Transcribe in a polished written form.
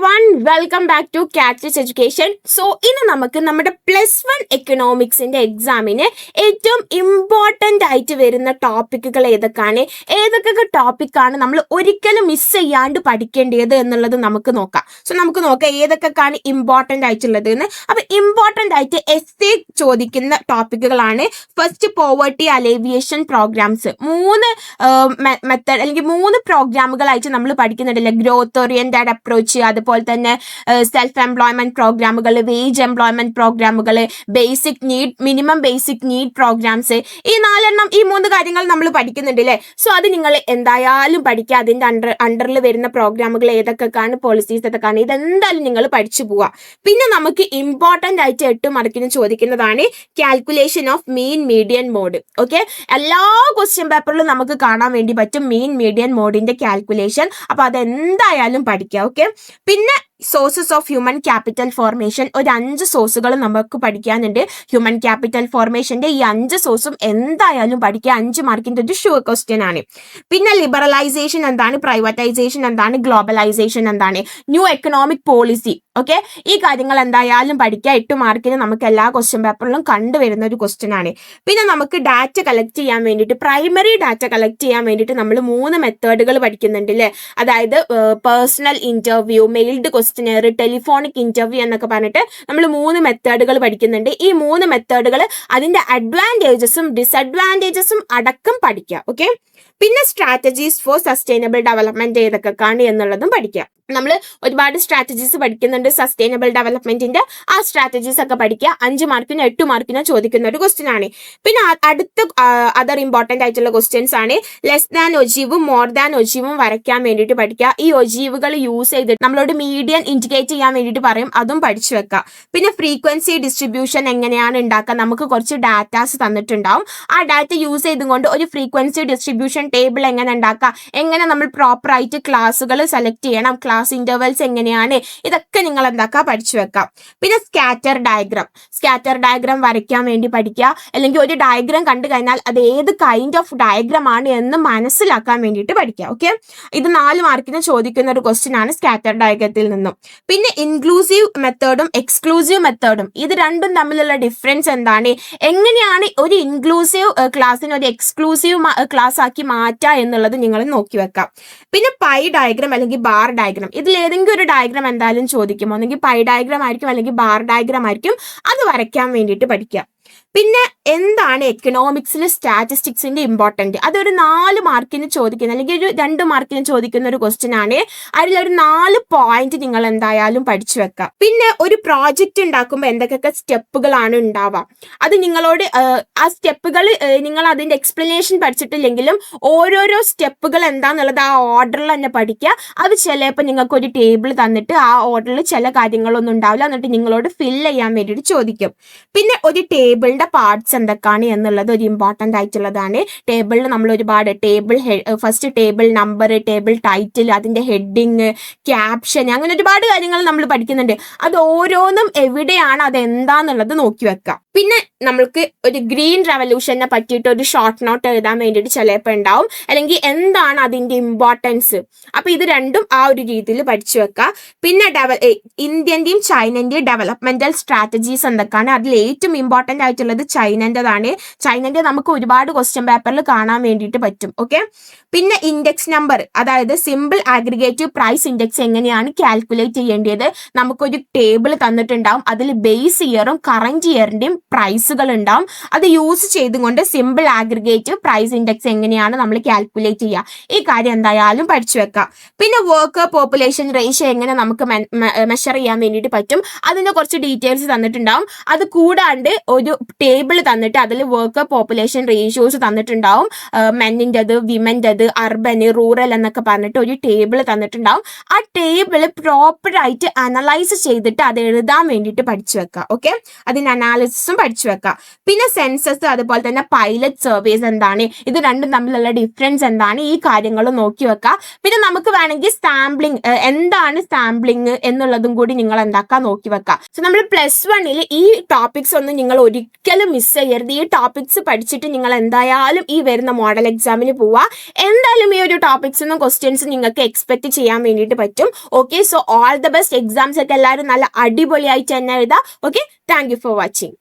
everyone, welcome back to Catfish Education. So, ഇന്ന് നമുക്ക് നമ്മുടെ +1 എക്കണോമിക്സിന്റെ എക്സാമിന് ഏറ്റവും ഇമ്പോർട്ടൻ്റ് ആയിട്ട് വരുന്ന ടോപ്പിക്കുകൾ ഏതൊക്കെ ടോപ്പിക്കാണ് നമ്മൾ ഒരിക്കലും മിസ് ചെയ്യാണ്ട് പഠിക്കേണ്ടത് എന്നുള്ളത് നമുക്ക് നോക്കാം. സോ നമുക്ക് നോക്കാം ഏതൊക്കെയാണ് ഇമ്പോർട്ടൻ്റ് ആയിട്ടുള്ളത് എന്ന്. അപ്പോൾ ഇമ്പോർട്ടൻ്റ് ആയിട്ട് എസ്സേ ചോദിക്കുന്ന ടോപ്പിക്കുകളാണ്. First poverty alleviation programmes. 3 method അല്ലെങ്കിൽ 3 പ്രോഗ്രാമുകളായിട്ട് നമ്മൾ പഠിക്കുന്നുണ്ടല്ലോ. ഗ്രോത്ത് ഓറിയന്റഡ് അപ്രോച്ച്, അതുപോലെ തന്നെ സെൽഫ് എംപ്ലോയ്മെന്റ് പ്രോഗ്രാമുകൾ, വേജ് എംപ്ലോയ്മെന്റ് പ്രോഗ്രാമുകൾ, basic need, minimum basic need programmes. ഈ 3 കാര്യങ്ങൾ നമ്മൾ പഠിക്കുന്നുണ്ട് അല്ലേ. സോ അത് നിങ്ങൾ എന്തായാലും പഠിക്കുക. അതിൻ്റെ അണ്ടറിൽ വരുന്ന പ്രോഗ്രാമുകൾ ഏതൊക്കെയാണ്, പോളിസീസ് ഏതൊക്കെയാണ്, ഇതെന്തായാലും നിങ്ങൾ പഠിച്ചു പോവുക. പിന്നെ നമുക്ക് ഇമ്പോർട്ടൻ്റ് ആയിട്ട് 8 മാർക്കിന് ചോദിക്കുന്നതാണ് calculation of mean median mode. Okay, എല്ലാ ക്വസ്റ്റ്യൻ പേപ്പറിലും നമുക്ക് കാണാൻ വേണ്ടി പറ്റും മീൻ മീഡിയൻ മോഡിന്റെ കാൽക്കുലേഷൻ. അപ്പോൾ അതെന്തായാലും പഠിക്കുക. ഓക്കെ, പിന്നെ sources of human capital formation, ഒരു 5 സോഴ്സുകൾ നമുക്ക് പഠിക്കാനുണ്ട്. ഹ്യൂമൻ ക്യാപിറ്റൽ ഫോർമേഷന്റെ ഈ 5 സോഴ്സും എന്തായാലും പഠിക്കുക. 5 മാർക്കിന്റെ ഒരു ഷുവർ ക്വസ്റ്റ്യൻ ആണ്. പിന്നെ ലിബറലൈസേഷൻ എന്താണ്, പ്രൈവറ്റൈസേഷൻ എന്താണ്, ഗ്ലോബലൈസേഷൻ എന്താണ്, ന്യൂ എക്കണോമിക് പോളിസി. ഓക്കെ, ഈ കാര്യങ്ങൾ എന്തായാലും പഠിക്കുക. 8 മാർക്കിന് നമുക്ക് എല്ലാ ക്വസ്റ്റ്യൻ പേപ്പറിലും കണ്ടുവരുന്ന ഒരു ക്വസ്റ്റ്യൻ ആണ്. പിന്നെ നമുക്ക് ഡാറ്റ കളക്ട് ചെയ്യാൻ വേണ്ടിയിട്ട്, പ്രൈമറി ഡാറ്റ കളക്ട് ചെയ്യാൻ വേണ്ടിയിട്ട് നമ്മൾ 3 മെത്തേഡുകൾ പഠിക്കുന്നുണ്ട് അല്ലേ. അതായത് personal interview, mailed questionnaire, telephonic interview എന്നൊക്കെ പറഞ്ഞിട്ട് നമ്മൾ 3 മെത്തേഡുകൾ പഠിക്കുന്നുണ്ട്. ഈ 3 മെത്തേഡുകൾ അതിന്റെ അഡ്വാൻറ്റേജസും ഡിസഡ്വാൻറ്റേജസും അടക്കം പഠിക്കുക. ഓക്കെ, പിന്നെ സ്ട്രാറ്റജീസ് ഫോർ സസ്റ്റൈനബിൾ ഡെവലപ്മെന്റ് ഏതൊക്കെയാണ് എന്നുള്ളതും പഠിക്കുക. നമ്മൾ ഒരുപാട് സ്ട്രാറ്റജീസ് പഠിക്കുന്നുണ്ട് സസ്റ്റൈനബിൾ ഡെവലപ്മെന്റിന്റെ. ആ സ്ട്രാറ്റജീസ് ഒക്കെ പഠിക്കുക. 5 മാർക്കിനോ 8 മാർക്കിനോ ചോദിക്കുന്ന ഒരു ക്വസ്റ്റ്യൻ ആണ്. പിന്നെ അടുത്ത അതർ ഇമ്പോർട്ടൻ്റ് ആയിട്ടുള്ള ക്വസ്റ്റ്യൻസ് ആണ് ലെസ് ദാൻ ഒജീവും മോർ ദാൻ ഒജീവും വരയ്ക്കാൻ വേണ്ടിയിട്ട് പഠിക്കുക. ഈ ഒജീവുകൾ യൂസ് ചെയ്തിട്ട് നമ്മളോട് മീഡിയൻ ഇൻഡിക്കേറ്റ് ചെയ്യാൻ വേണ്ടിയിട്ട് പറയും, അതും പഠിച്ചു വെക്കുക. പിന്നെ ഫ്രീക്വൻസി ഡിസ്ട്രിബ്യൂഷൻ എങ്ങനെയാണ് ഉണ്ടാക്കുക, നമുക്ക് കുറച്ച് ഡാറ്റാസ് തന്നിട്ടുണ്ടാവും. ആ ഡാറ്റ യൂസ് ചെയ്തുകൊണ്ട് ഒരു ഫ്രീക്വൻസി ഡിസ്ട്രിബ്യൂഷൻ ടേബിൾ എങ്ങനെ ഉണ്ടാക്കുക, എങ്ങനെ നമ്മൾ പ്രോപ്പറായിട്ട് ക്ലാസ്സുകൾ സെലക്ട് ചെയ്യണം, ക്ലാസ് ഇന്റർവെൽസ് എങ്ങനെയാണ്, ഇതൊക്കെ നിങ്ങൾ എന്താക്കുക പഠിച്ചു വെക്കാം. പിന്നെ സ്കാറ്റർ ഡയഗ്രാം വരയ്ക്കാൻ വേണ്ടി പഠിക്കുക. അല്ലെങ്കിൽ ഒരു ഡയഗ്രാം കണ്ടു കഴിഞ്ഞാൽ അത് ഏത് കൈൻഡ് ഓഫ് ഡയഗ്രാം ആണ് എന്ന് മനസ്സിലാക്കാൻ വേണ്ടിയിട്ട് പഠിക്കുക. ഓക്കെ, ഇത് 4 മാർക്കിന് ചോദിക്കുന്ന ഒരു ക്വസ്റ്റ്യൻ ആണ് സ്കാറ്റർ ഡയഗ്രത്തിൽ നിന്നും. പിന്നെ ഇൻക്ലൂസീവ് മെത്തേഡും എക്സ്ക്ലൂസീവ് മെത്തേഡും, ഇത് രണ്ടും തമ്മിലുള്ള ഡിഫറൻസ് എന്താണ്, എങ്ങനെയാണ് ഒരു ഇൻക്ലൂസീവ് ക്ലാസ്സിന് ഒരു എക്സ്ക്ലൂസീവ് ക്ലാസ് ആക്കി മാറ്റുക എന്നുള്ളത് നിങ്ങൾ നോക്കി വെക്കാം. പിന്നെ പൈ ഡയഗ്രാം അല്ലെങ്കിൽ ബാർ ഡയഗ്രാം, ഇതിൽ ഏതെങ്കിലും ഒരു ഡയഗ്രാം എന്തായാലും ചോദിക്കും. ഒന്നെങ്കിൽ പൈ ഡയഗ്രാം ആയിരിക്കും, അല്ലെങ്കിൽ ബാർ ഡയഗ്രാം ആയിരിക്കും. അത് വരയ്ക്കാൻ വേണ്ടിയിട്ട് പഠിക്കുക. പിന്നെ എന്താണ് എക്കണോമിക്സിൽ സ്റ്റാറ്റിസ്റ്റിക്സിന്റെ ഇമ്പോർട്ടൻറ്റ്, അതൊരു 4 മാർക്കിന് ചോദിക്കുന്ന അല്ലെങ്കിൽ ഒരു 2 മാർക്കിന് ചോദിക്കുന്ന ഒരു ക്വസ്റ്റ്യൻ ആണ്. അതിലൊരു 4 പോയിന്റ് നിങ്ങൾ എന്തായാലും പഠിച്ചു വെക്കാം. പിന്നെ ഒരു പ്രോജക്റ്റ് ഉണ്ടാക്കുമ്പോൾ എന്തൊക്കെ സ്റ്റെപ്പുകളാണ് ഉണ്ടാവുക, അത് നിങ്ങളോട് ആ സ്റ്റെപ്പുകൾ നിങ്ങൾ അതിന്റെ എക്സ്പ്ലനേഷൻ പഠിച്ചിട്ടില്ലെങ്കിലും ഓരോരോ സ്റ്റെപ്പുകൾ എന്താന്നുള്ളത് ആ ഓർഡറിൽ തന്നെ പഠിക്കുക. അത് ചിലപ്പോൾ നിങ്ങൾക്ക് ഒരു ടേബിൾ തന്നിട്ട് ആ ഓർഡറിൽ ചില കാര്യങ്ങളൊന്നും ഉണ്ടാവില്ല, എന്നിട്ട് നിങ്ങളോട് ഫില്ല് ചെയ്യാൻ വേണ്ടിയിട്ട് ചോദിക്കും. പിന്നെ ഒരു ടേബിളിന്റെ പാർട്സ് എന്തൊക്കെയാണ് എന്നുള്ളത് ഒരു ഇമ്പോർട്ടൻ്റ് ആയിട്ടുള്ളതാണ്. ടേബിളിൽ നമ്മൾ ഒരുപാട് first table number, table title, അതിന്റെ ഹെഡിങ്, ക്യാപ്ഷൻ, അങ്ങനെ ഒരുപാട് കാര്യങ്ങൾ നമ്മൾ പഠിക്കുന്നുണ്ട്. അത് ഓരോന്നും എവിടെയാണ്, അത് എന്താന്നുള്ളത് നോക്കി വെക്കാം. പിന്നെ നമ്മൾക്ക് ഒരു ഗ്രീൻ റെവല്യൂഷനെ പറ്റിയിട്ട് ഒരു ഷോർട്ട് നോട്ട് എഴുതാൻ വേണ്ടിയിട്ട് ചിലപ്പോൾ ഉണ്ടാവും, അല്ലെങ്കിൽ എന്താണ് അതിന്റെ ഇമ്പോർട്ടൻസ്. അപ്പൊ ഇത് രണ്ടും ആ ഒരു രീതിയിൽ പഠിച്ചു വെക്കുക. പിന്നെ ഇന്ത്യന്റെയും ചൈനന്റെയും ഡെവലപ്മെന്റൽ സ്ട്രാറ്റജീസ് എന്തൊക്കെയാണ്, അതിൽ ഏറ്റവും ഇമ്പോർട്ടൻ്റ് ആയിട്ടുള്ളത് ചൈനൻ്റെതാണ്. ചൈനന്റെ നമുക്ക് ഒരുപാട് ക്വസ്റ്റ്യൻ പേപ്പറിൽ കാണാൻ വേണ്ടിയിട്ട് പറ്റും. ഓക്കെ, പിന്നെ ഇൻഡെക്സ് നമ്പർ, അതായത് സിമ്പിൾ ആഗ്രിഗേറ്റീവ് പ്രൈസ് ഇൻഡെക്സ് എങ്ങനെയാണ് കാൽക്കുലേറ്റ് ചെയ്യേണ്ടത്, നമുക്കൊരു ടേബിൾ തന്നിട്ടുണ്ടാവും. അതിൽ ബേസ് ഇയറും കറന്റ് ഇയറിന്റെയും പ്രൈസുകൾ ഉണ്ടാവും. അത് യൂസ് ചെയ്തുകൊണ്ട് സിമ്പിൾ ആഗ്രിഗേറ്റീവ് പ്രൈസ് ഇൻഡെക്സ് എങ്ങനെയാണ് നമ്മൾ കാൽക്കുലേറ്റ് ചെയ്യുക, ഈ കാര്യം എന്തായാലും പഠിച്ചു വെക്കാം. പിന്നെ വർക്കർ പോപ്പുലേഷൻ റേഷ്യോ എങ്ങനെ നമുക്ക് മെഷർ ചെയ്യാൻ വേണ്ടിയിട്ട് പറ്റും, അതിന്റെ കുറച്ച് ഡീറ്റെയിൽസ് തന്നിട്ടുണ്ടാവും. അത് കൂടാണ്ട് ഒരു ടേബിൾ തന്നിട്ട് അതിൽ വർക്കർ പോപ്പുലേഷൻ റേഷ്യോസ് തന്നിട്ടുണ്ടാവും. മെന്നിൻ്റെത്, വിമൻ്റെത്, അർബന്, റൂറൽ എന്നൊക്കെ പറഞ്ഞിട്ട് ഒരു ടേബിൾ തന്നിട്ടുണ്ടാവും. ആ ടേബിൾ പ്രോപ്പറായിട്ട് അനലൈസ് ചെയ്തിട്ട് അത് എഴുതാൻ വേണ്ടിയിട്ട് പഠിച്ചു വെക്കുക. ഓക്കെ, അതിന്റെ അനാലിസിസും പഠിച്ചു വെക്കാം. പിന്നെ സെൻസസ്, അതുപോലെ തന്നെ പൈലറ്റ് സർവേസ് എന്താണ്, ഇത് രണ്ടും തമ്മിലുള്ള ഡിഫറൻസ് എന്താണ്, ഈ കാര്യങ്ങൾ നോക്കി വെക്കാം. പിന്നെ നമുക്ക് വേണമെങ്കിൽ സാമ്പിളിങ്, എന്താണ് സാമ്പിളിങ് എന്നുള്ളതും കൂടി നിങ്ങൾ എന്താക്കാൻ നോക്കി വെക്കാം. സോ നമ്മൾ +1 ഈ ടോപ്പിക്സ് ഒന്നും നിങ്ങൾ ഒരിക്കലും ഒരിക്കലും മിസ് ചെയ്യരുത്. ഈ ടോപ്പിക്സ് പഠിച്ചിട്ട് നിങ്ങൾ എന്തായാലും ഈ വരുന്ന മോഡൽ എക്സാമിന് പോവുക. എന്തായാലും ഈ ഒരു ടോപ്പിക്സ് നിന്നും ക്വസ്റ്റ്യൻസ് നിങ്ങൾക്ക് എക്സ്പെക്ട് ചെയ്യാൻ വേണ്ടിയിട്ട് പറ്റും. Okay, so all the best. Exams ഒക്കെ എല്ലാവരും നല്ല അടിപൊളിയായിട്ട് തന്നെ എഴുതാം. Okay, thank you for watching.